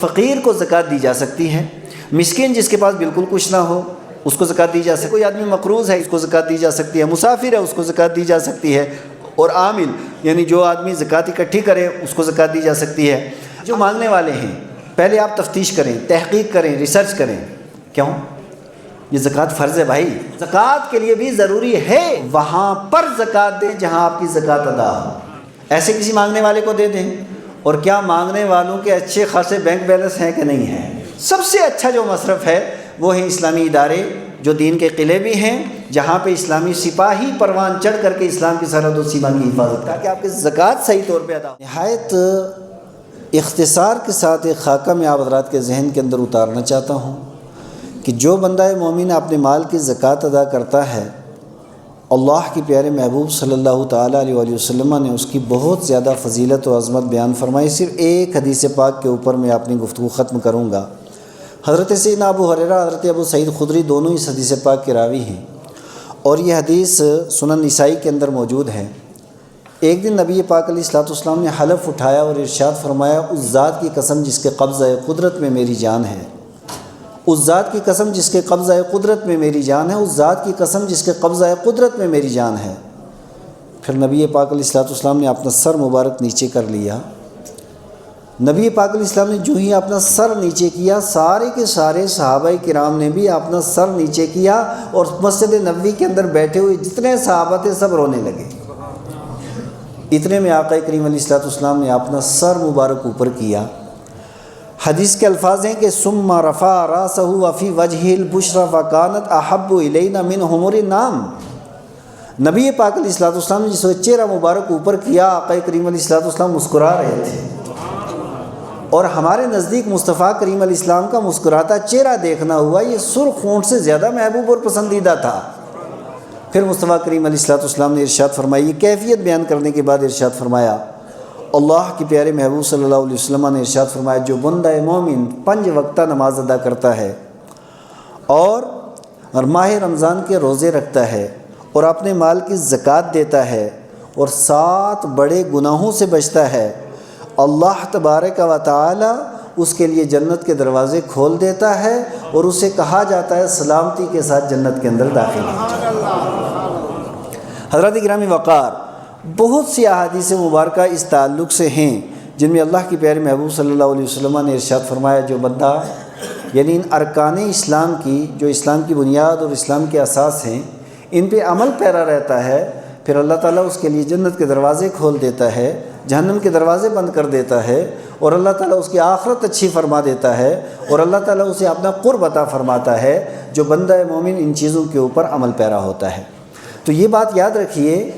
فقیر کو زکوٰۃ دی جا سکتی ہے، مسکین جس کے پاس بالکل کچھ نہ ہو اس کو زکوٰۃ دی جا سکتی ہے، کوئی آدمی مقروض ہے اس کو زکوٰۃ دی جا سکتی ہے، مسافر ہے اس کو زکوٰۃ دی جا سکتی ہے، اور عامل یعنی جو آدمی زکوٰۃ اکٹھی کرے اس کو زکوٰۃ دی جا سکتی ہے۔ جو مانگنے والے ہیں پہلے آپ تفتیش کریں، تحقیق کریں، ریسرچ کریں، کیوں یہ زکوٰۃ فرض ہے بھائی، زکوٰۃ کے لیے بھی ضروری ہے وہاں پر زکوٰۃ دیں جہاں آپ کی زکوٰۃ ادا ہو، ایسے کسی مانگنے والے کو دے دیں۔ اور کیا مانگنے والوں کے اچھے خاصے بینک بیلنس ہیں کہ نہیں ہیں؟ سب سے اچھا جو مصرف ہے وہ ہیں اسلامی ادارے جو دین کے قلعے بھی ہیں، جہاں پہ اسلامی سپاہی پروان چڑھ کر کے اسلام کی سرحد و سیما کی حفاظت تاکہ آپ کی زکوٰۃ صحیح طور پہ ادا ہو۔ نہایت اختصار کے ساتھ ایک خاکہ میں آپ حضرات کے ذہن کے اندر اتارنا چاہتا ہوں کہ جو بندہ مومن اپنے مال کی زکوٰۃ ادا کرتا ہے، اللہ کے پیارے محبوب صلی اللہ تعالیٰ علیہ وآلہ وسلم نے اس کی بہت زیادہ فضیلت و عظمت بیان فرمائی۔ صرف ایک حدیث پاک کے اوپر میں اپنی گفتگو ختم کروں گا۔ حضرت سیدنا ابو ہریرہ، حضرت ابو سعید خدری دونوں اس حدیث پاک کے راوی ہیں، اور یہ حدیث سنن نسائی کے اندر موجود ہے۔ ایک دن نبی پاک علیہ الصلوۃ والسلام نے حلف اٹھایا اور ارشاد فرمایا، اس ذات کی قسم جس کے قبضہ قدرت میں میری جان ہے، اس ذات کی قسم جس کے قبضہ قدرت میں میری جان ہے، اس ذات کی قسم جس کے قبضہ قدرت میں میری جان ہے۔ پھر نبی پاک علیہ الصلوۃ والسلام نے اپنا سر مبارک نیچے کر لیا۔ نبی پاک علیہ السلام نے جو ہی اپنا سر نیچے کیا، سارے کے سارے صحابہ کرام نے بھی اپنا سر نیچے کیا، اور مسجد نبوی کے اندر بیٹھے ہوئے جتنے صحابہ تھے سب رونے لگے۔ اتنے میں آقا کریم علیہ الصلوۃ والسلام نے اپنا سر مبارک اوپر کیا۔ حدیث کے الفاظ ہیں کہ ثم رفع راسہ وفی وجہ البشرى فکانت احب الینا من حمر النعم۔ نبی پاک علیہ الصلوۃ والسلام نے جس وقت چہرہ مبارک اوپر کیا، آقا کریم علیہ الصلوۃ والسلام مسکرا رہے تھے، اور ہمارے نزدیک مصطفیٰ کریم علیہ السلام کا مسکراتا چہرہ دیکھنا ہوا یہ سرخ اونٹ سے زیادہ محبوب اور پسندیدہ تھا۔ پھر مصطفیٰ کریم علیہ الصلوۃ والسلام نے ارشاد فرمائی، یہ کیفیت بیان کرنے کے بعد ارشاد فرمایا، اللہ کے پیارے محبوب صلی اللہ علیہ وسلم نے ارشاد فرمایا، جو بندہ مومن 5 وقتہ نماز ادا کرتا ہے اور ماہ رمضان کے روزے رکھتا ہے اور اپنے مال کی زکوٰۃ دیتا ہے اور 7 بڑے گناہوں سے بچتا ہے، اللہ تبارک و تعالی اس کے لیے جنت کے دروازے کھول دیتا ہے اور اسے کہا جاتا ہے سلامتی کے ساتھ جنت کے اندر داخل ہو۔ حضرات گرامی وقار، بہت سی احادیث مبارکہ اس تعلق سے ہیں جن میں اللہ کے پیارے محبوب صلی اللہ علیہ وسلم نے ارشاد فرمایا، جو بندہ یعنی ان ارکان اسلام کی جو اسلام کی بنیاد اور اسلام کے اساس ہیں ان پہ عمل پیرا رہتا ہے، پھر اللہ تعالیٰ اس کے لیے جنت کے دروازے کھول دیتا ہے، جہنم کے دروازے بند کر دیتا ہے، اور اللہ تعالیٰ اس کی آخرت اچھی فرما دیتا ہے، اور اللہ تعالیٰ اسے اپنا قرب عطا فرماتا ہے جو بندہ مومن ان چیزوں کے اوپر عمل پیرا ہوتا ہے۔ تو یہ بات یاد رکھیے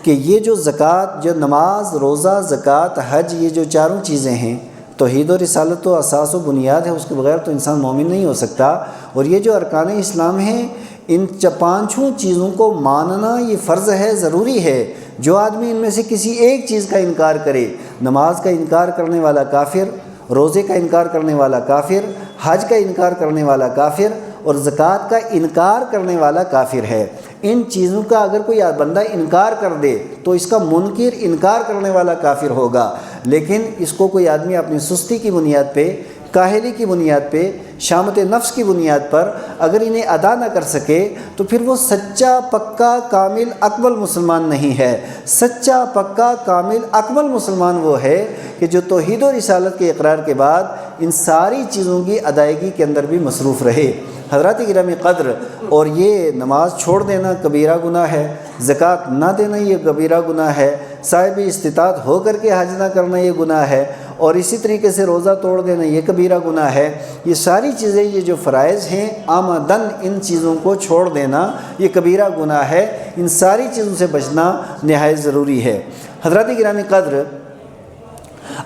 کہ یہ جو زکوٰۃ، جو نماز، روزہ، زکوٰۃ، حج، یہ جو چاروں چیزیں ہیں، توحید و رسالت و اساس و بنیاد ہے، اس کے بغیر تو انسان مومن نہیں ہو سکتا۔ اور یہ جو ارکان اسلام ہیں، ان 5 چیزوں کو ماننا یہ فرض ہے، ضروری ہے۔ جو آدمی ان میں سے کسی ایک چیز کا انکار کرے، نماز کا انکار کرنے والا کافر، روزے کا انکار کرنے والا کافر، حج کا انکار کرنے والا کافر، اور زکوٰۃ کا انکار کرنے والا کافر ہے۔ ان چیزوں کا اگر کوئی بندہ انکار کر دے تو اس کا منکر، انکار کرنے والا کافر ہوگا، لیکن اس کو کوئی آدمی اپنی سستی کی بنیاد پہ، کاہلی کی بنیاد پہ، شامت نفس کی بنیاد پر اگر انہیں ادا نہ کر سکے تو پھر وہ سچا پکا کامل اکمل مسلمان نہیں ہے۔ سچا پکا کامل اکمل مسلمان وہ ہے کہ جو توحید و رسالت کے اقرار کے بعد ان ساری چیزوں کی ادائیگی کے اندر بھی مصروف رہے۔ حضرات گرامی قدر، اور یہ نماز چھوڑ دینا کبیرہ گناہ ہے، زکوٰۃ نہ دینا یہ کبیرہ گناہ ہے، صاحب استطاعت ہو کر کے حج نہ کرنا یہ گناہ ہے، اور اسی طریقے سے روزہ توڑ دینا یہ کبیرہ گناہ ہے۔ یہ ساری چیزیں، یہ جو فرائض ہیں، آمدن ان چیزوں کو چھوڑ دینا یہ کبیرہ گناہ ہے۔ ان ساری چیزوں سے بچنا نہایت ضروری ہے۔ حضرات گرامی قدر،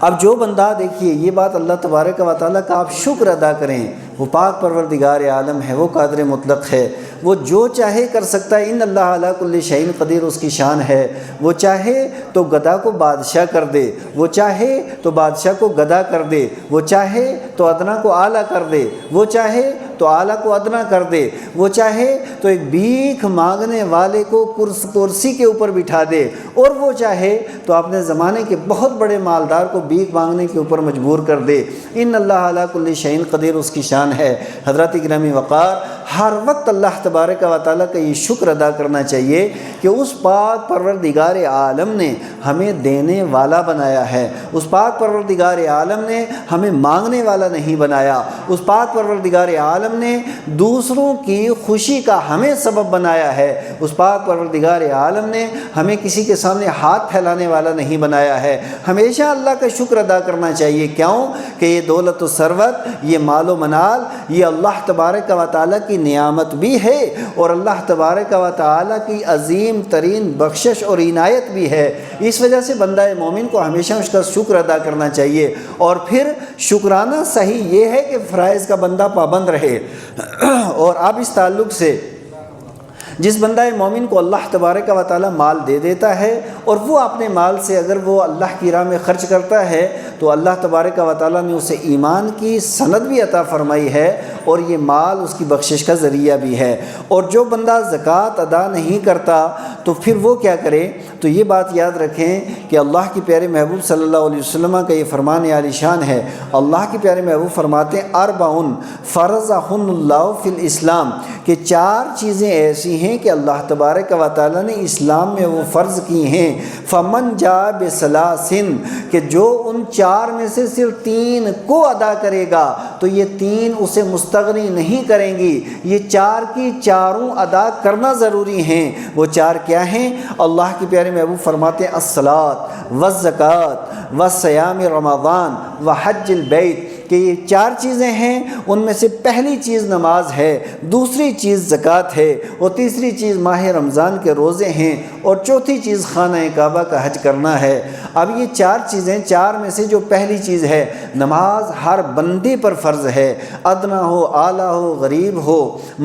اب جو بندہ، دیکھیے یہ بات اللہ تبارک و تعالیٰ کا آپ شکر ادا کریں، وہ پاک پروردگار عالم ہے، وہ قادر مطلق ہے، وہ جو چاہے کر سکتا ہے۔ ان اللہ علی کل شیء قدیر اس کی شان ہے۔ وہ چاہے تو گدھا کو بادشاہ کر دے، وہ چاہے تو بادشاہ کو گدھا کر دے، وہ چاہے تو ادنا کو اعلیٰ کر دے، وہ چاہے تو اعلیٰ کو ادنا کر دے، وہ چاہے تو ایک بھیک مانگنے والے کو کرسی کے اوپر بٹھا دے، اور وہ چاہے تو اپنے زمانے کے بہت بڑے مالدار کو بھیک مانگنے کے اوپر مجبور کر دے۔ ان اللہ علی کل شیء قدیر اس کی شان ہے۔ حضرات گرامی وقار، ہر وقت اللہ تبارک و تعالیٰ کا یہ شکر ادا کرنا چاہیے کہ اس پاک پروردگار عالم نے ہمیں دینے والا بنایا ہے، اس پاک پروردگار عالم نے ہمیں مانگنے والا نہیں بنایا، اس پاک پروردگار عالم نے دوسروں کی خوشی کا ہمیں سبب بنایا ہے، اس پاک پروردگار عالم نے ہمیں کسی کے سامنے ہاتھ پھیلانے والا نہیں بنایا ہے۔ ہمیشہ اللہ کا شکر ادا کرنا چاہیے۔ کیوں کہ یہ دولت و ثروت، یہ مال و منال، یہ اللہ تبارک و تعالیٰ کی نعمت بھی ہے، اور اللہ تبارک و تعالیٰ کی عظیم ترین بخشش اور عنایت بھی ہے۔ اس وجہ سے بندہ مومن کو ہمیشہ اس کا شکر ادا کرنا چاہیے، اور پھر شکرانہ صحیح یہ ہے کہ فرائض کا بندہ پابند رہے۔ اور اب اس تعلق سے جس بندہ مومن کو اللہ تبارک و تعالیٰ مال دے دیتا ہے، اور وہ اپنے مال سے اگر وہ اللہ کی راہ میں خرچ کرتا ہے تو اللہ تبارک و تعالیٰ نے اسے ایمان کی سند بھی عطا فرمائی ہے، اور یہ مال اس کی بخشش کا ذریعہ بھی ہے۔ اور جو بندہ زکوٰۃ ادا نہیں کرتا تو پھر وہ کیا کرے؟ تو یہ بات یاد رکھیں کہ اللہ کے پیارے محبوب صلی اللہ علیہ وسلم کا یہ فرمان عالی شان ہے۔ اللہ کے پیارے محبوب فرماتے ہیں اربعٌ فرضہن اللہ فی الاسلام، کہ 4 چیزیں ایسی ہیں کہ اللہ تبارک و تعالیٰ نے اسلام میں وہ فرض کی ہیں۔ فمن جاء بثلاث، کہ جو ان 4 میں سے صرف 3 کو ادا کرے گا تو یہ 3 اسے مستغنی نہیں کریں گی، یہ 4 کی چاروں ادا کرنا ضروری ہیں۔ وہ 4 کیا ہیں؟ اللہ کے پیارے محبوب فرماتے ہیں الصلاۃ والزکوٰۃ وصیام رمضان وحج البیت، کہ یہ 4 چیزیں ہیں، ان میں سے پہلی چیز نماز ہے، دوسری چیز زکوٰۃ ہے، اور تیسری چیز ماہ رمضان کے روزے ہیں، اور چوتھی چیز خانہ کعبہ کا حج کرنا ہے۔ اب یہ 4 چیزیں، 4 میں سے جو پہلی چیز ہے نماز، ہر بندے پر فرض ہے، ادنا ہو، اعلیٰ ہو، غریب ہو،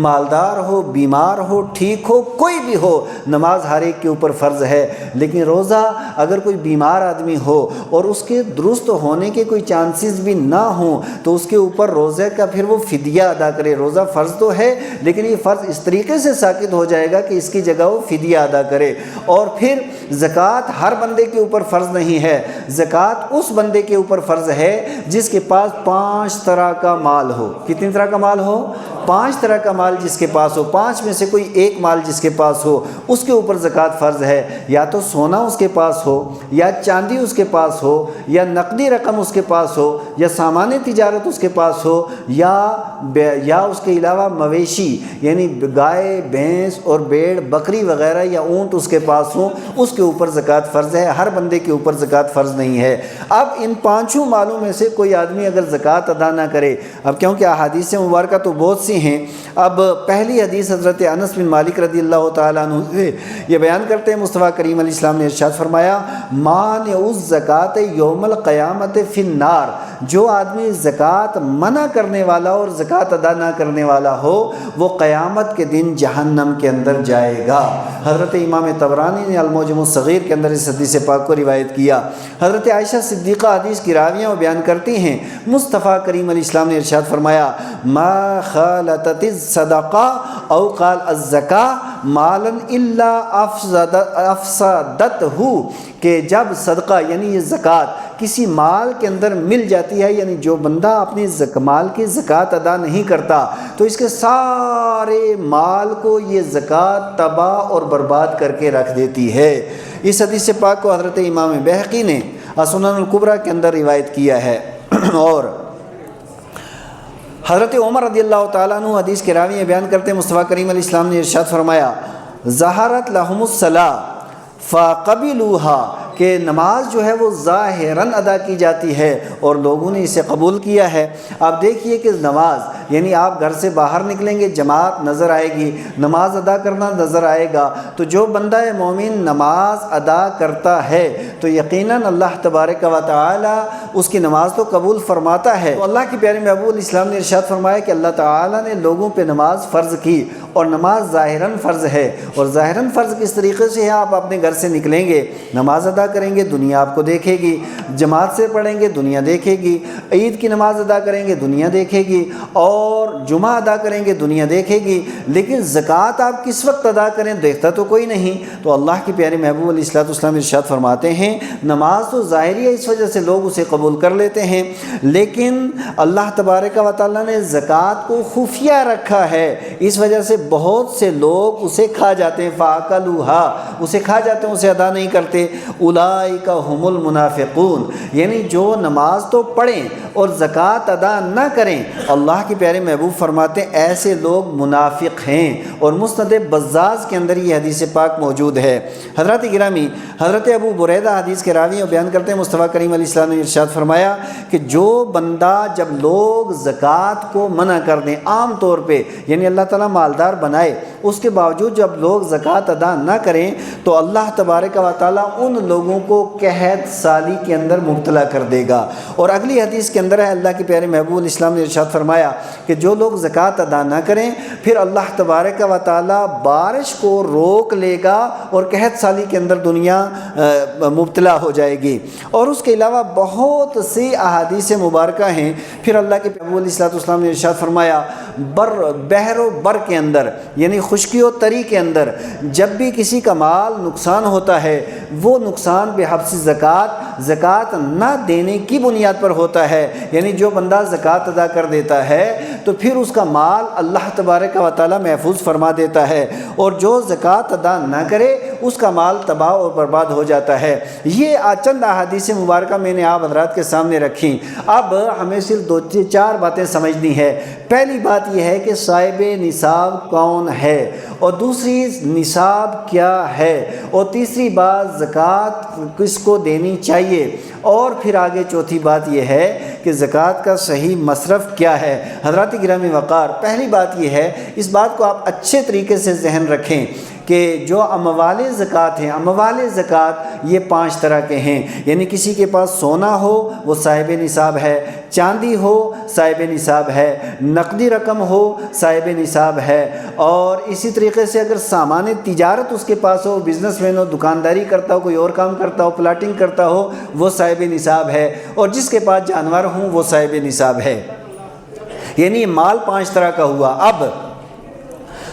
مالدار ہو، بیمار ہو، ٹھیک ہو، کوئی بھی ہو، نماز ہر ایک کے اوپر فرض ہے۔ لیکن روزہ اگر کوئی بیمار آدمی ہو اور اس کے درست ہونے کے کوئی چانسز بھی نہ ہوں تو اس کے اوپر روزے کا پھر وہ فدیہ ادا کرے۔ روزہ فرض تو ہے لیکن یہ فرض اس طریقے سے ساقط ہو جائے گا کہ اس کی جگہ وہ فدیہ ادا کرے۔ اور پھر زکوٰۃ ہر بندے کے اوپر فرض نہیں ہے، زکوٰۃ اس بندے کے اوپر فرض ہے جس کے پاس 5 طرح کا مال ہو۔ کتنی طرح کا مال ہو؟ 5 طرح کا مال جس کے پاس ہو، 5 میں سے کوئی ایک مال جس کے پاس ہو، اس کے اوپر زکوٰۃ فرض ہے۔ یا تو سونا اس کے پاس ہو، یا چاندی اس کے پاس ہو، یا نقدی رقم اس کے پاس ہو، یا سامان تجارت اس کے پاس ہو، یا اس کے علاوہ مویشی یعنی گائے، بھینس اور بھیڑ، بکری وغیرہ یا اونٹ اس کے پاس ہوں، اس کے اوپر زکوٰۃ فرض ہے۔ ہر بندے کے اوپر زکوٰۃ فرض نہیں ہے۔ اب ان 5 مالوں میں سے کوئی آدمی اگر زکوٰۃ ادا نہ کرے، اب کیونکہ احادیث مبارکہ تو بہت سی ہیں، اب پہلی حدیث حضرت انس بن مالک رضی اللہ تعالیٰ عنہ سے یہ بیان کرتے ہیں، مصطفیٰ کریم علیہ السلام نے ارشاد فرمایا مانع الزکوٰۃ یوم القیامت فی النار، جو آدمی زکوٰۃ منع کرنے والا اور زکوٰۃ ادا نہ کرنے والا ہو وہ قیامت کے دن جہنم کے اندر جائے گا۔ حضرت امام طبرانی نے المعجم الصغیر کے اندر اس حدیث پاک کو روایت کیا۔ حضرت عائشہ صدیقہ حدیث کی راویاں وہ بیان کرتی ہیں، مصطفیٰ کریم علیہ السلام نے ارشاد فرمایا ما خالطت الصدقہ او قال الزکاۃ مالا الا افسدتہ، کہ جب صدقہ یعنی یہ زکوٰۃ کسی مال کے اندر مل جاتی ہے، یعنی جو بندہ اپنی مال کی زکوٰۃ ادا نہیں کرتا تو اس کے سارے مال کو یہ زکوٰۃ تباہ اور برباد کر کے رکھ دیتی ہے۔ اس حدیث پاک کو حضرت امام بہقی نے السنن الکبریٰ کے اندر روایت کیا ہے۔ اور حضرت عمر رضی اللہ تعالیٰ عنہ حدیث کے راوی بیان کرتے ہیں، مصطفیٰ کریم علیہ السلام نے ارشاد فرمایا ظہرت لہم الصلاۃ فقبلوها، کہ نماز جو ہے وہ ظاہراً ادا کی جاتی ہے اور لوگوں نے اسے قبول کیا ہے۔ آپ دیکھیے کہ نماز یعنی آپ گھر سے باہر نکلیں گے جماعت نظر آئے گی، نماز ادا کرنا نظر آئے گا، تو جو بندہ مومن نماز ادا کرتا ہے تو یقیناً اللہ تبارک و تعالی اس کی نماز تو قبول فرماتا ہے۔ تو اللہ کے پیارے محبوب اسلام نے ارشاد فرمایا کہ اللہ تعالی نے لوگوں پہ نماز فرض کی اور نماز ظاہراً فرض ہے، اور ظاہراً فرض کس طریقے سے ہے؟ آپ اپنے گھر سے نکلیں گے، نماز ادا کریں گے، دنیا آپ کو دیکھے گی، جماعت سے پڑھیں گے، دنیا دیکھے گی، عید کی نماز ادا کریں گے، دنیا دیکھے گی، اور جمعہ ادا کریں گے، دنیا دیکھے گی، لیکن زکوٰۃ آپ کس وقت ادا کریں دیکھتا تو کوئی نہیں۔ تو اللہ کے پیارے محبوب علیہ الصلوۃ والسلام ارشاد فرماتے ہیں نماز تو ظاہری ہے، اس وجہ سے لوگ اسے قبول کر لیتے ہیں، لیکن اللہ تبارک و تعالیٰ نے زکوٰۃ کو خفیہ رکھا ہے، اس وجہ سے بہت سے لوگ اسے کھا جاتے ہیں، فَأَكَلُوهَا، اسے کھا جاتے ہیں، اسے ادا نہیں کرتے۔ اولئک هم المنافقون، یعنی جو نماز تو پڑھیں اور زکوٰۃ ادا نہ کریں، اللہ کے پیارے محبوب فرماتے ہیں ایسے لوگ منافق ہیں، اور مسند بزاز کے اندر یہ حدیث پاک موجود ہے۔ حضرات گرامی، حضرت ابو بریدہ حدیث کے راوی بیان کرتے ہیں مصطفیٰ کریم علیہ السلام نے ارشاد فرمایا کہ جو بندہ جب لوگ زکوٰۃ کو منع کر دیں عام طور پہ، یعنی اللہ تعالیٰ مالدار بنائے، اس کے باوجود جب لوگ زکوٰۃ ادا نہ کریں تو اللہ تبارک و تعالیٰ ان لوگوں کو قحط سالی کے اندر مبتلا کر دے گا۔ اور اگلی حدیث کے اندر ہے اللہ کے پیارے محبوب علیہ السلام نے ارشاد فرمایا کہ جو لوگ زکوٰۃ ادا نہ کریں پھر اللہ تبارک و تعالیٰ بارش کو روک لے گا اور قحط سالی کے اندر دنیا مبتلا ہو جائے گی۔ اور اس کے علاوہ بہت سی احادیث مبارکہ ہیں۔ پھر اللہ کے محبوب علیہ الصلوۃ والسلام نے ارشاد فرمایا بحر و بر کے اندر، یعنی خشکی و تری کے اندر جب بھی کسی کا مال نقصان ہوتا ہے، وہ نقصان بحبس زکوٰۃ نہ دینے کی بنیاد پر ہوتا ہے، یعنی جو بندہ زکوٰۃ ادا کر دیتا ہے تو پھر اس کا مال اللہ تبارک و تعالیٰ محفوظ فرما دیتا ہے، اور جو زکوٰۃ ادا نہ کرے اس کا مال تباہ اور برباد ہو جاتا ہے۔ یہ چند احادیث مبارکہ میں نے آپ حضرات کے سامنے رکھی۔ اب ہمیں صرف 2-4 باتیں سمجھنی ہے۔ پہلی بات یہ ہے کہ صاحب نصاب کون ہے، اور دوسری نصاب کیا ہے، اور تیسری بات زکوٰۃ کس کو دینی چاہیے، اور پھر آگے چوتھی بات یہ ہے کہ زکوٰۃ کا صحیح مصرف کیا ہے۔ حضرات گرامی وقار، پہلی بات یہ ہے، اس بات کو آپ اچھے طریقے سے ذہن رکھیں کہ جو اموال زکوٰۃ ہیں، اموال زکوٰۃ یہ 5 طرح کے ہیں، یعنی کسی کے پاس سونا ہو وہ صاحب نصاب ہے، چاندی ہو صاحب نصاب ہے، نقدی رقم ہو صاحب نصاب ہے، اور اسی طریقے سے اگر سامان تجارت اس کے پاس ہو، بزنس مین ہو، دکانداری کرتا ہو، کوئی اور کام کرتا ہو، پلاٹنگ کرتا ہو، وہ صاحب نصاب ہے، اور جس کے پاس جانور ہوں وہ صاحب نصاب ہے۔ یعنی مال 5 طرح کا ہوا۔ اب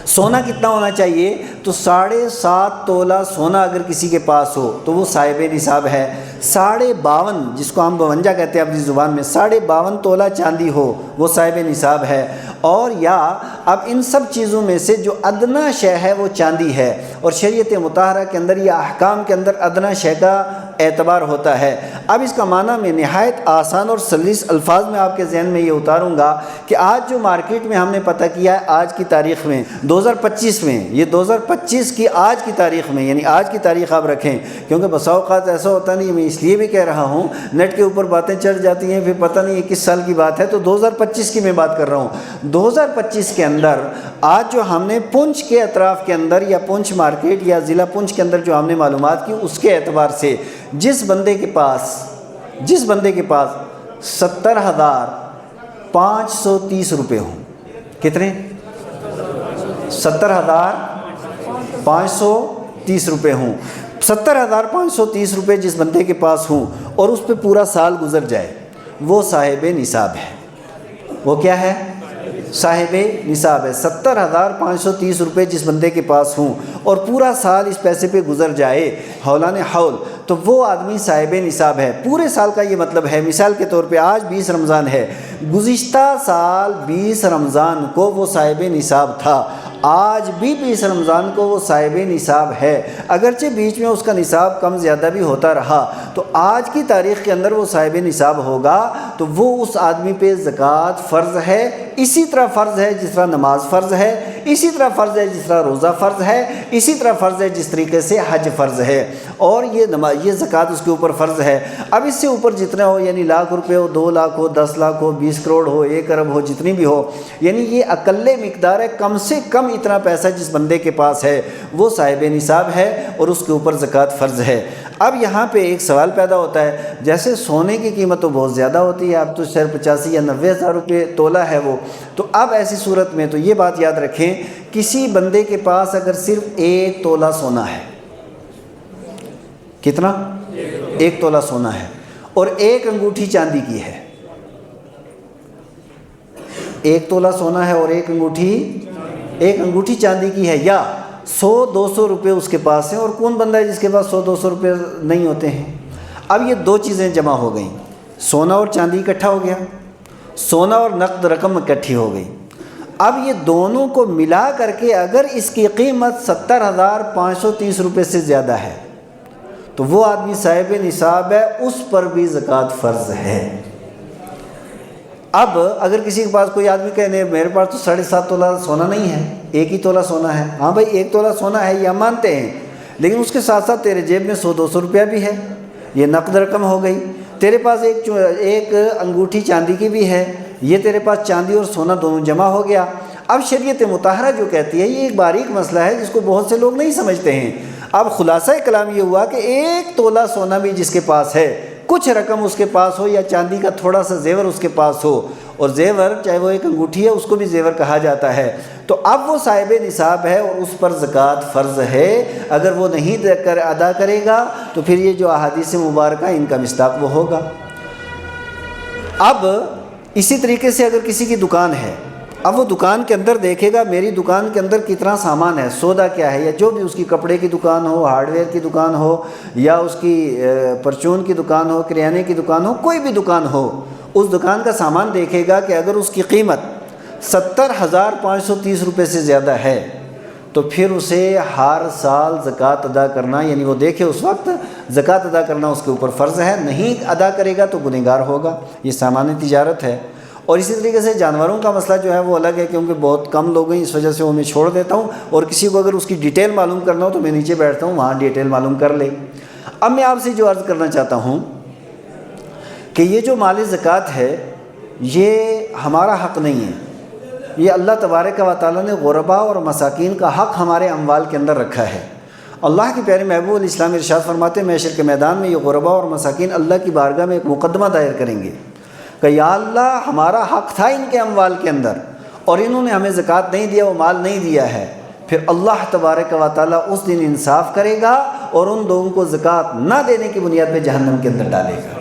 سونا کتنا ہونا چاہیے؟ تو 7.5 تولہ سونا اگر کسی کے پاس ہو تو وہ صاحب نصاب ہے۔ 52.5 جس کو ہم 52 کہتے ہیں اپنی زبان میں، 52.5 تولہ چاندی ہو وہ صاحب نصاب ہے۔ اور یا اب ان سب چیزوں میں سے جو ادنا شے ہے وہ چاندی ہے، اور شریعت مطہرہ کے اندر یا احکام کے اندر ادنا شے کا اعتبار ہوتا ہے۔ اب اس کا معنی میں نہایت آسان اور سلیس الفاظ میں آپ کے ذہن میں یہ اتاروں گا کہ آج جو مارکیٹ میں ہم نے پتہ کیا ہے، آج کی تاریخ میں 2025 میں، یہ 2025 کی آج کی تاریخ میں، یعنی آج کی تاریخ آپ رکھیں، کیونکہ بسا اوقات ایسا ہوتا نہیں، میں اس لیے بھی کہہ رہا ہوں نیٹ کے اوپر باتیں چڑھ جاتی ہیں، پھر پتہ نہیں یہ کس سال کی بات ہے، تو 2025 کی میں بات کر رہا ہوں۔ 2025 کے اندر آج جو ہم نے پونچھ کے اطراف کے اندر یا پونچھ مارکیٹ یا ضلع پونچھ کے اندر جو ہم نے معلومات کی، اس کے اعتبار سے جس بندے کے پاس 70,530 روپے ہوں، کتنے؟ 70,530 روپے ہوں، 70,530 روپے جس بندے کے پاس ہوں اور اس پہ پورا سال گزر جائے، وہ صاحب نصاب ہے۔ وہ کیا ہے؟ صاحب نصاب ہے۔ 70,530 روپے جس بندے کے پاس ہوں اور پورا سال اس پیسے پہ گزر جائے حولان حول، تو وہ آدمی صاحب نصاب ہے۔ پورے سال کا یہ مطلب ہے، مثال کے طور پہ آج 20 رمضان ہے، گزشتہ سال 20 رمضان کو وہ صاحب نصاب تھا، آج بھی 20 رمضان کو وہ صاحب نصاب ہے، اگرچہ بیچ میں اس کا نصاب کم زیادہ بھی ہوتا رہا، تو آج کی تاریخ کے اندر وہ صاحب نصاب ہوگا، تو وہ اس آدمی پہ زکوٰۃ فرض ہے۔ اسی طرح فرض ہے جس طرح نماز فرض ہے، اسی طرح فرض ہے جس طرح روزہ فرض ہے، اسی طرح فرض ہے جس طریقے سے حج فرض ہے، اور یہ زکوٰۃ اس کے اوپر فرض ہے۔ اب اس سے اوپر جتنا ہو، یعنی لاکھ روپے ہو، 2 لاکھ ہو، 10 لاکھ ہو، 20 کروڑ ہو، 1 ارب ہو، جتنی بھی ہو، یعنی یہ اقل مقدار ہے، کم سے کم اتنا پیسہ جس بندے کے پاس ہے وہ صاحب نصاب ہے اور اس کے اوپر زکوٰۃ فرض ہے۔ اب یہاں پہ ایک سوال پیدا ہوتا ہے، جیسے سونے کی قیمت تو بہت زیادہ ہوتی ہے، اب تو شاید 85 یا 90 ہزار روپے تولہ ہے وہ، تو اب ایسی صورت میں تو یہ بات یاد رکھیں، کسی بندے کے پاس اگر صرف 1 تولہ سونا ہے، کتنا؟ 1 تولہ سونا ہے، اور 1 انگوٹھی چاندی کی ہے، 1 تولہ سونا ہے اور 1 انگوٹھی چاندی کی ہے، یا 100-200 روپے اس کے پاس ہیں، اور کون بندہ ہے جس کے پاس 100-200 روپے نہیں ہوتے ہیں؟ اب یہ 2 چیزیں جمع ہو گئیں، سونا اور چاندی اکٹھا ہو گیا، سونا اور نقد رقم اکٹھی ہو گئی۔ اب یہ دونوں کو ملا کر کے اگر اس کی قیمت 70,530 روپے سے زیادہ ہے تو وہ آدمی صاحب نصاب ہے، اس پر بھی زکوٰۃ فرض ہے۔ اب اگر کسی کے پاس کوئی آدمی کہے نہیں میرے پاس تو 7.5 تولہ سونا نہیں ہے، 1 ہی تولہ سونا ہے، ہاں بھائی 1 تولہ سونا ہے، یہ ہم مانتے ہیں، لیکن اس کے ساتھ ساتھ تیرے جیب میں 100-200 روپیہ بھی ہے، یہ نقد رقم ہو گئی، تیرے پاس ایک انگوٹھی چاندی کی بھی ہے، یہ تیرے پاس چاندی اور سونا دونوں جمع ہو گیا۔ اب شریعت مطہرہ جو کہتی ہے، یہ ایک باریک مسئلہ ہے جس کو بہت سے لوگ نہیں سمجھتے ہیں۔ اب خلاصہ کلام یہ ہوا کہ 1 تولہ سونا بھی جس کے پاس ہے، کچھ رقم اس کے پاس ہو یا چاندی کا تھوڑا سا زیور اس کے پاس ہو، اور زیور چاہے وہ ایک انگوٹھی ہے اس کو بھی زیور کہا جاتا ہے، تو اب وہ صاحب نصاب ہے اور اس پر زکوٰۃ فرض ہے۔ اگر وہ نہیں ادا کرے گا تو پھر یہ جو احادیث مبارکہ ان کا مصداق وہ ہوگا۔ اب اسی طریقے سے اگر کسی کی دکان ہے، اب وہ دکان کے اندر دیکھے گا میری دکان کے اندر کتنا سامان ہے، سودا کیا ہے، یا جو بھی اس کی کپڑے کی دکان ہو، ہارڈ ویئر کی دکان ہو، یا اس کی پرچون کی دکان ہو، کریانے کی دکان ہو، کوئی بھی دکان ہو، اس دکان کا سامان دیکھے گا کہ اگر اس کی قیمت 70,530 روپے سے زیادہ ہے تو پھر اسے ہر سال زکوٰۃ ادا کرنا، یعنی وہ دیکھے اس وقت زکوٰۃ ادا کرنا اس کے اوپر فرض ہے، نہیں ادا کرے گا تو گنہگار ہوگا۔ یہ سامان تجارت ہے۔ اور اسی طریقے سے جانوروں کا مسئلہ جو ہے وہ الگ ہے، کیونکہ بہت کم لوگ ہیں، اس وجہ سے وہ میں چھوڑ دیتا ہوں، اور کسی کو اگر اس کی ڈیٹیل معلوم کرنا ہو تو میں نیچے بیٹھتا ہوں، وہاں ڈیٹیل معلوم کر لے۔ اب میں آپ سے جو عرض کرنا چاہتا ہوں کہ یہ جو مال زکوٰۃ ہے یہ ہمارا حق نہیں ہے، یہ اللہ تبارک و تعالیٰ نے غرباء اور مساکین کا حق ہمارے اموال کے اندر رکھا ہے۔ اللہ کے پیارے محبوب علیہ السلام ارشاد فرماتے ہیں محشر کے میدان میں یہ غرباء اور مساکین اللہ کی بارگاہ میں ایک مقدمہ دائر کریں گے کہ یا اللہ ہمارا حق تھا ان کے اموال کے اندر اور انہوں نے ہمیں زکوٰۃ نہیں دیا، وہ مال نہیں دیا ہے۔ پھر اللہ تبارک و تعالیٰ اس دن انصاف کرے گا اور ان لوگوں کو زکوٰۃ نہ دینے کی بنیاد پہ جہنم کے اندر ڈالے گا۔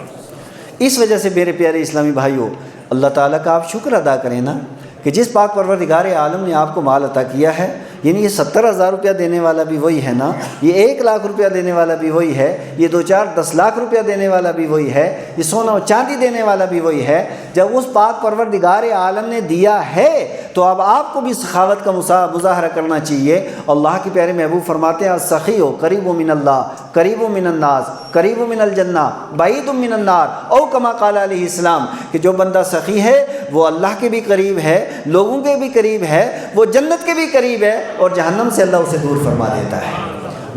اس وجہ سے میرے پیارے اسلامی بھائیوں، اللہ تعالیٰ کا آپ شکر ادا کریں نا کہ جس پاک پروردگار عالم نے آپ کو مال عطا کیا ہے، یعنی یہ 70,000 روپیہ دینے والا بھی وہی ہے نا، یہ 1,00,000 روپیہ دینے والا بھی وہی ہے، یہ 2-4-10 لاکھ روپیہ دینے والا بھی وہی ہے، یہ سونا و چاندی دینے والا بھی وہی ہے۔ جب اس پاک پروردگار عالم نے دیا ہے تو اب آپ کو بھی سخاوت کا مظاہرہ کرنا چاہیے۔ اللہ کے پیارے محبوب فرماتے ہیں السخی قریب من اللہ قریب من الناس قریب من الجنہ بعید من النار، او کما قال علیہ السلام، کہ جو بندہ سخی ہے وہ اللہ کے بھی قریب ہے، لوگوں کے بھی قریب ہے، وہ جنت کے بھی قریب ہے، اور جہنم سے اللہ اسے دور فرما دیتا ہے۔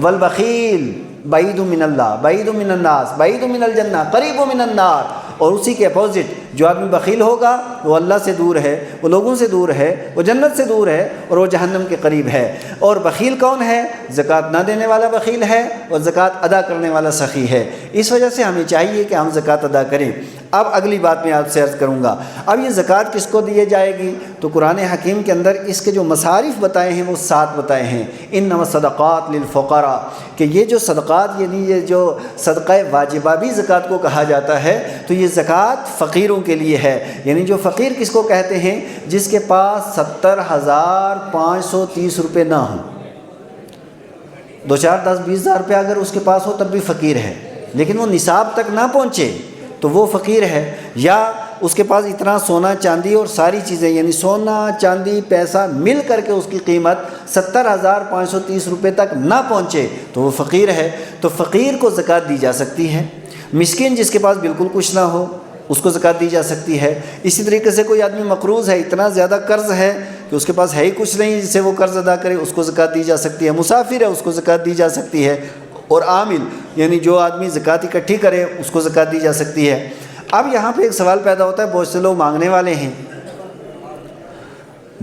والبخیل بعید من اللہ بعید من الناس بعید من الجنہ قریب من النار، اور اسی کے اپوزٹ جو آدمی بخیل ہوگا وہ اللہ سے دور ہے، وہ لوگوں سے دور ہے، وہ جنت سے دور ہے، اور وہ جہنم کے قریب ہے۔ اور بخیل کون ہے؟ زکوٰۃ نہ دینے والا بخیل ہے، اور زکوٰۃ ادا کرنے والا سخی ہے۔ اس وجہ سے ہمیں چاہیے کہ ہم زکوٰۃ ادا کریں۔ اب اگلی بات میں آپ سے عرض کروں گا، اب یہ زکوٰۃ کس کو دی جائے گی؟ تو قرآن حکیم کے اندر اس کے جو مصارف بتائے ہیں وہ 7 بتائے ہیں۔ انما الصدقات للفقراء، کہ یہ جو صدقات یعنی یہ جو صدقہ واجبہ بھی زکوٰۃ کو کہا جاتا ہے، تو یہ زکوٰۃ فقیروں کے لیے ہے۔ یعنی جو فقیر کس کو کہتے ہیں؟ جس کے پاس 70,530 روپے نہ ہوں، 2-4-10-20 ہزار روپے اگر اس کے پاس ہو تب بھی فقیر ہے، لیکن وہ نصاب تک نہ پہنچے تو وہ فقیر ہے۔ یا اس کے پاس اتنا سونا چاندی اور ساری چیزیں، یعنی سونا چاندی پیسہ مل کر کے اس کی قیمت 70,530 روپے تک نہ پہنچے تو وہ فقیر ہے۔ تو فقیر کو زکوٰۃ دی جا سکتی ہے۔ مسکین جس کے پاس بالکل کچھ نہ ہو اس کو زکوٰۃ دی جا سکتی ہے۔ اسی طریقے سے کوئی آدمی مقروض ہے، اتنا زیادہ قرض ہے کہ اس کے پاس ہے ہی کچھ نہیں جس سے وہ قرض ادا کرے، اس کو زکوٰۃ دی جا سکتی ہے۔ مسافر ہے اس کو زکوٰۃ دی جا سکتی ہے۔ اور عامل یعنی جو آدمی زکوٰۃ اکٹھی کرے اس کو زکوٰۃ دی جا سکتی ہے۔ اب یہاں پہ ایک سوال پیدا ہوتا ہے، بہت سے لوگ مانگنے والے ہیں،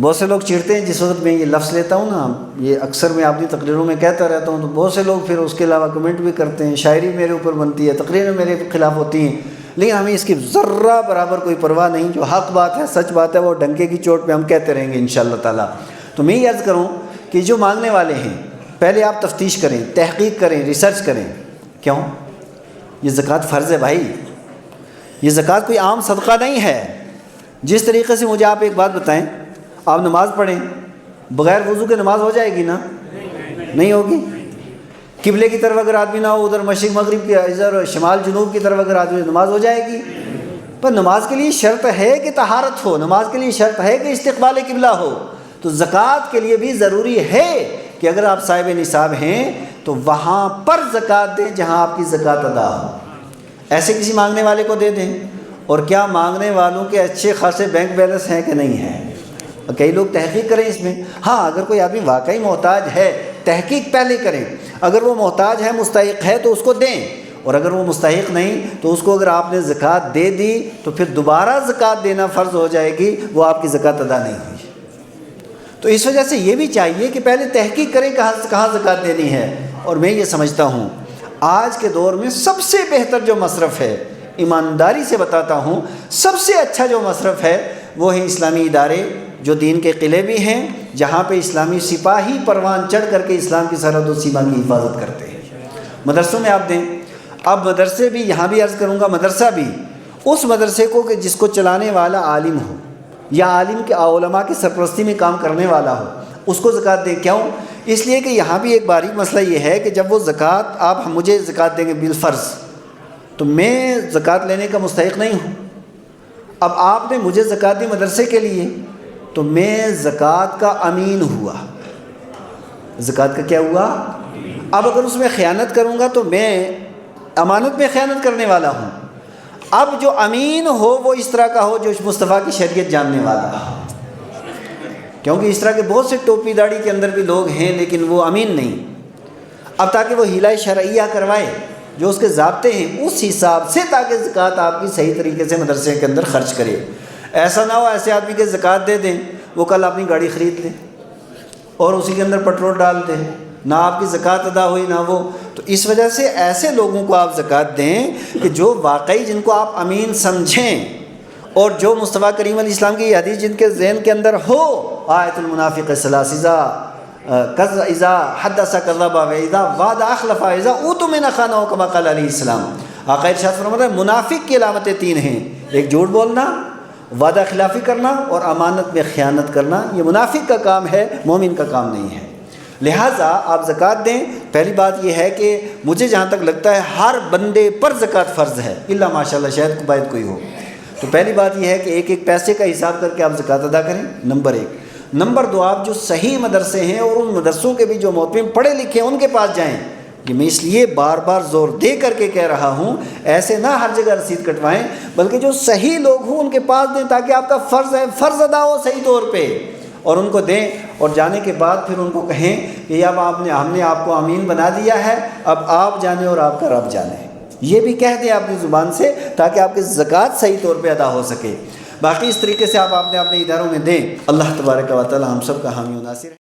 بہت سے لوگ چڑھتے ہیں جس وقت میں یہ لفظ لیتا ہوں نا، یہ اکثر میں اپنی تقریروں میں کہتا رہتا ہوں، تو بہت سے لوگ پھر اس کے علاوہ کمنٹ بھی کرتے ہیں، شاعری میرے اوپر بنتی ہے، تقریریں میرے خلاف ہوتی ہیں، لیکن ہمیں اس کی ذرہ برابر کوئی پرواہ نہیں، جو حق بات ہے سچ بات ہے وہ ڈنکے کی چوٹ پہ ہم کہتے رہیں گے انشاءاللہ تعالیٰ۔ تو میں یہ عرض کروں کہ جو مانگنے والے ہیں پہلے آپ تفتیش کریں، تحقیق کریں، ریسرچ کریں۔ کیوں؟ یہ زکوٰۃ فرض ہے بھائی، یہ زکوٰۃ کوئی عام صدقہ نہیں ہے۔ جس طریقے سے مجھے آپ ایک بات بتائیں، آپ نماز پڑھیں، بغیر وضو کے نماز ہو جائے گی نا؟ نہیں ہوگی۔ قبلے کی طرف اگر آدمی نہ ہو، ادھر مشرق مغرب کی، ادھر شمال جنوب کی طرف اگر آدمی، نماز ہو جائے گی؟ پر نماز کے لیے شرط ہے کہ طہارت ہو، نماز کے لیے شرط ہے کہ استقبال قبلہ ہو۔ تو زکوٰۃ کے لیے بھی ضروری ہے کہ اگر آپ صاحب نصاب ہیں تو وہاں پر زکوٰۃ دیں جہاں آپ کی زکوٰۃ ادا ہو، ایسے کسی مانگنے والے کو دے دیں۔ اور کیا مانگنے والوں کے اچھے خاصے بینک بیلنس ہیں کہ نہیں ہیں؟ کئی لوگ تحقیق کریں اس میں، ہاں اگر کوئی آدمی واقعی محتاج ہے تحقیق پہلے کریں، اگر وہ محتاج ہے مستحق ہے تو اس کو دیں، اور اگر وہ مستحق نہیں تو اس کو اگر آپ نے زکوٰۃ دے دی تو پھر دوبارہ زکوٰۃ دینا فرض ہو جائے گی، وہ آپ کی زکوٰۃ ادا نہیں ہوئی۔ تو اس وجہ سے یہ بھی چاہیے کہ پہلے تحقیق کریں کہاں زکوٰۃ دینی ہے۔ اور میں یہ سمجھتا ہوں آج کے دور میں سب سے بہتر جو مصرف ہے، ایمانداری سے بتاتا ہوں، سب سے اچھا جو مصرف ہے وہ ہے اسلامی ادارے جو دین کے قلعے بھی ہیں، جہاں پہ اسلامی سپاہی پروان چڑھ کر کے اسلام کی سرحد و سیما کی حفاظت کرتے ہیں۔ مدرسوں میں آپ دیں، اب مدرسے بھی، یہاں بھی عرض کروں گا مدرسہ بھی، اس مدرسے کو کہ جس کو چلانے والا عالم ہو یا عالم کے علماء کی سرپرستی میں کام کرنے والا ہو، اس کو زکوٰۃ دیں۔ کیوں؟ اس لیے کہ یہاں بھی ایک باریک مسئلہ یہ ہے کہ جب وہ زکوٰۃ، آپ مجھے زکوٰۃ دیں گے بالفرض، تو میں زکوٰۃ لینے کا مستحق نہیں ہوں۔ اب آپ نے مجھے زکوٰۃ دی مدرسے کے لیے تو میں زکوٰۃ کا امین ہوا، زکوٰۃ کا کیا ہوا؟ اب اگر اس میں خیانت کروں گا تو میں امانت میں خیانت کرنے والا ہوں۔ اب جو امین ہو وہ اس طرح کا ہو جو مصطفیٰ کی شریعت جاننے والا ہو، کیونکہ اس طرح کے بہت سے ٹوپی داڑھی کے اندر بھی لوگ ہیں لیکن وہ امین نہیں۔ اب تاکہ وہ ہیلہ شرعیہ کروائے، جو اس کے ضابطے ہیں اس حساب سے، تاکہ زکوٰۃ آپ کی صحیح طریقے سے مدرسے کے اندر خرچ کرے۔ ایسا نہ ہو ایسے آدمی کے زکوٰۃ دے دیں، وہ کل اپنی گاڑی خرید لے اور اسی کے اندر پیٹرول ڈال دیں، نہ آپ کی زکوٰۃ ادا ہوئی نہ وہ۔ تو اس وجہ سے ایسے لوگوں کو آپ زکوٰۃ دیں کہ جو واقعی، جن کو آپ امین سمجھیں، اور جو مصطفیٰ کریم علیہ السلام کی یہ حدیث جن کے ذہن کے اندر ہو، آیت المنافق ثلاث، اذا حدث کذب واذا وعد اخلف واذا اؤتمن خان، کما قال علیہ السلام۔ آقا ارشاد فرماتا ہے منافق کی علامتیں تین ہیں، ایک جھوٹ بولنا، وعدہ خلافی کرنا، اور امانت میں خیانت کرنا۔ یہ منافق کا کام ہے، مومن کا کام نہیں ہے۔ لہٰذا آپ زکوٰۃ دیں۔ پہلی بات یہ ہے کہ مجھے جہاں تک لگتا ہے ہر بندے پر زکوٰۃ فرض ہے، الا ماشاءاللہ شاید باید کوئی ہو۔ تو پہلی بات یہ ہے کہ ایک ایک پیسے کا حساب کر کے آپ زکوٰۃ ادا کریں، نمبر ایک۔ نمبر دو، آپ جو صحیح مدرسے ہیں اور ان مدرسوں کے بھی جو محترم پڑھے لکھے ہیں ان کے پاس جائیں۔ کہ میں اس لیے بار بار زور دے کر کے کہہ رہا ہوں، ایسے نہ ہر جگہ رسید کٹوائیں، بلکہ جو صحیح لوگ ہوں ان کے پاس دیں، تاکہ آپ کا فرض ہے، فرض ادا ہو صحیح طور پہ، اور ان کو دیں۔ اور جانے کے بعد پھر ان کو کہیں کہ اب ہم نے آپ کو امین بنا دیا ہے، اب آپ جانیں اور آپ کا رب جانے۔ یہ بھی کہہ دیں اپنی زبان سے، تاکہ آپ کی زکوٰۃ صحیح طور پہ ادا ہو سکے۔ باقی اس طریقے سے آپ اپنے اداروں میں دیں۔ اللہ تبارک و تعالی ہم سب کا حامی و ناصر ہے۔